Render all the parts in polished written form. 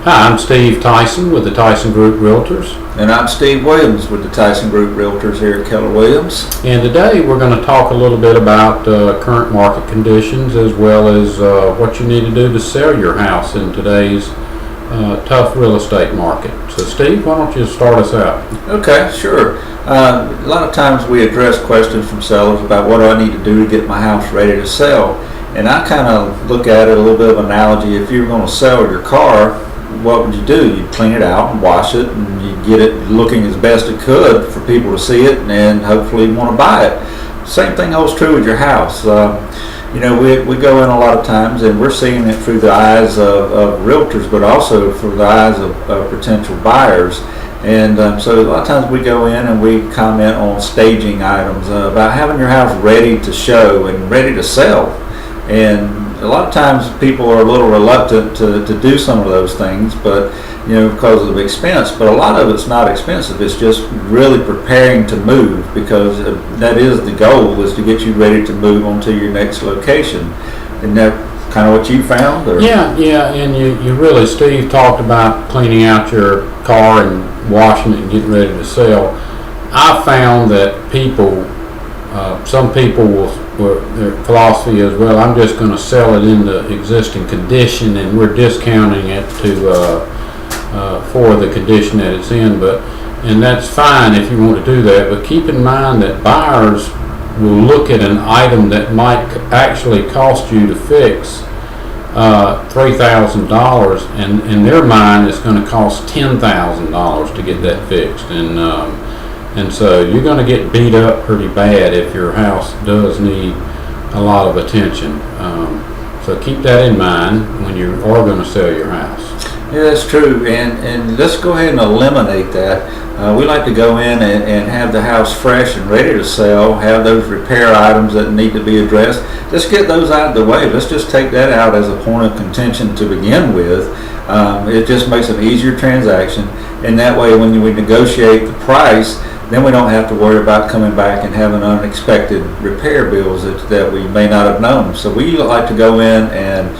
Hi, I'm Steve Tyson with the Tyson Group Realtors. And I'm Steve Williams with the Tyson Group Realtors here at Keller Williams. And today we're going to talk a little bit about current market conditions as well as what you need to do to sell your house in today's tough real estate market. So Steve, why don't you start us out? Okay, sure. A lot of times we address questions from sellers about what do I need to do to get my house ready to sell. And I kind of look at it a little bit of analogy. If you're going to sell your car, what would you do? You'd clean it out and wash it, and you'd get it looking as best it could for people to see it and hopefully want to buy it. Same thing holds true with your house. We go in a lot of times and we're seeing it through the eyes of realtors, but also through the eyes of potential buyers. And so a lot of times we go in and we comment on staging items about having your house ready to show and ready to sell. And a lot of times people are a little reluctant to do some of those things, but because of expense. But a lot of it's not expensive. It's just really preparing to move, because that is the goal, is to get you ready to move on to your next location. Isn't that kind of what you found? Or? Yeah, and you really, Steve talked about cleaning out your car and washing it and getting ready to sell. I found that some people their philosophy is, well, I'm just going to sell it in the existing condition, and we're discounting it for the condition that it's in. And that's fine if you want to do that, but keep in mind that buyers will look at an item that might actually cost you to fix $3,000, and in their mind it's going to cost $10,000 to get that fixed. And so you're going to get beat up pretty bad if your house does need a lot of attention. So keep that in mind when you are going to sell your house. Yeah, that's true. And let's go ahead and eliminate that. We like to go in and have the house fresh and ready to sell, have those repair items that need to be addressed. Let's get those out of the way. Let's just take that out as a point of contention to begin with. It just makes an easier transaction. And that way when we negotiate the price, then we don't have to worry about coming back and having unexpected repair bills that we may not have known. So we like to go in and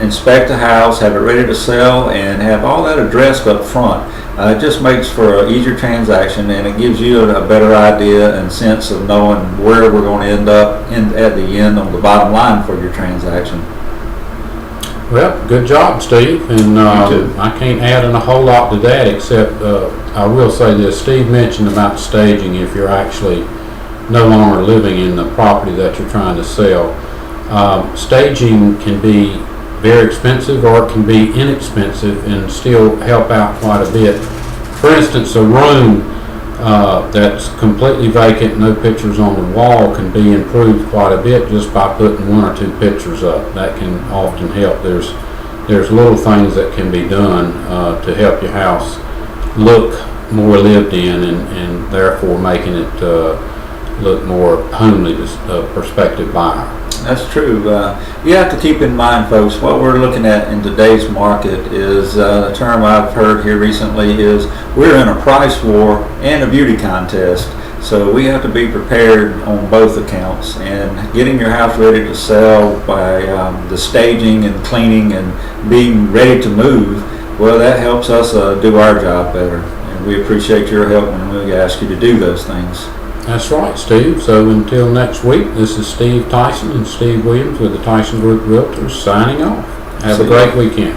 inspect the house, have it ready to sell, and have all that addressed up front. It just makes for an easier transaction, and it gives you a better idea and sense of knowing where we're going to end up at the end on the bottom line for your transaction. Well, good job, Steve, and I can't add in a whole lot to that, except I will say this. Steve mentioned about staging if you're actually no longer living in the property that you're trying to sell. Staging can be very expensive, or it can be inexpensive and still help out quite a bit. For instance, a room that's completely vacant, no pictures on the wall, can be improved quite a bit just by putting one or two pictures up. That can often help. There's little things that can be done to help your house look more lived in, and therefore making it look more homely to a prospective buyer. That's true. You have to keep in mind, folks, what we're looking at in today's market is a term I've heard here recently is we're in a price war and a beauty contest. So we have to be prepared on both accounts, and getting your house ready to sell by the staging and cleaning and being ready to move, well, that helps us do our job better. And we appreciate your help when we ask you to do those things. That's right, Steve. So until next week, this is Steve Tyson and Steve Williams with the Tyson Group Realtors signing off. Have a great weekend.